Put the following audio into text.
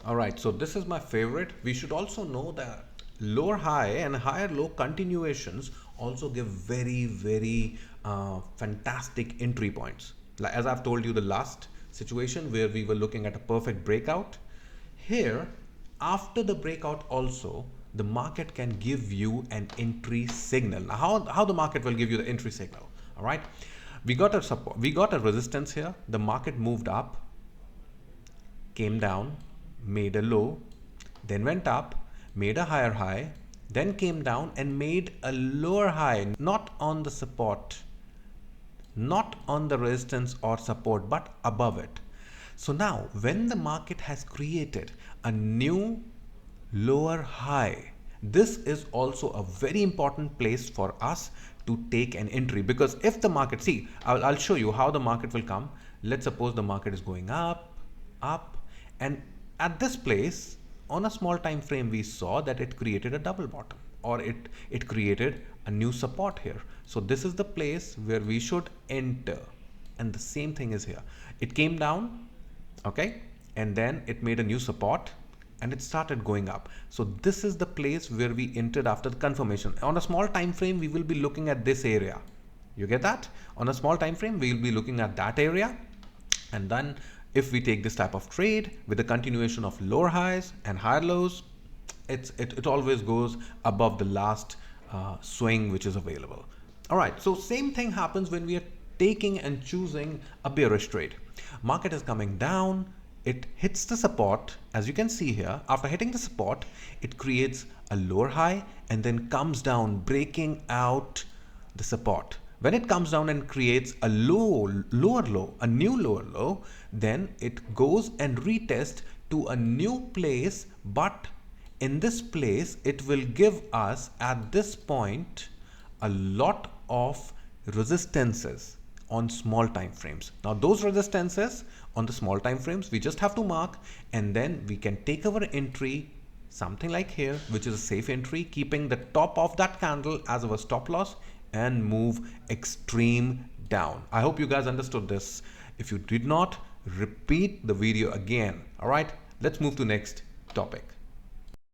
All right, so this is my favorite. We should also know that lower high and higher low continuations also give very fantastic entry points. Like, as I've told you, the last situation where we were looking at a perfect breakout, here after the breakout also the market can give you an entry signal. Now how the market will give you the entry signal? All right, we got a support, we got a resistance here, the market moved up, came down, made a low, then went up, made a higher high, then came down and made a lower high, not on the support, not on the resistance or support, but above it. So now when the market has created a new lower high, this is also a very important place for us to take an entry, because if the market, see, I'll show you how the market will come. Let's suppose the market is going up, and at this place on a small time frame we saw that it created a double bottom, or it created a new support here. So this is the place where we should enter, and the same thing is here. It came down, okay, and then it made a new support and it started going up. So this is the place where we entered after the confirmation. On a small time frame we will be looking at this area, you get that? On a small time frame we will be looking at that area, and then if we take this type of trade with a continuation of lower highs and higher lows, it always goes above the last swing which is available. All right, so same thing happens when we are taking and choosing a bearish trade. Market is coming down, it hits the support, as you can see here. After hitting the support, it creates a lower high and then comes down, breaking out the support. When it comes down and creates a lower low, a new lower low, then it goes and retests to a new place, but in this place it will give us at this point a lot of resistances on small time frames. Now those resistances on the small time frames we just have to mark, and then we can take our entry something like here, which is a safe entry, keeping the top of that candle as our stop loss, and move extreme down. I hope you guys understood this. If you did not, repeat the video again. All right, let's move to next topic.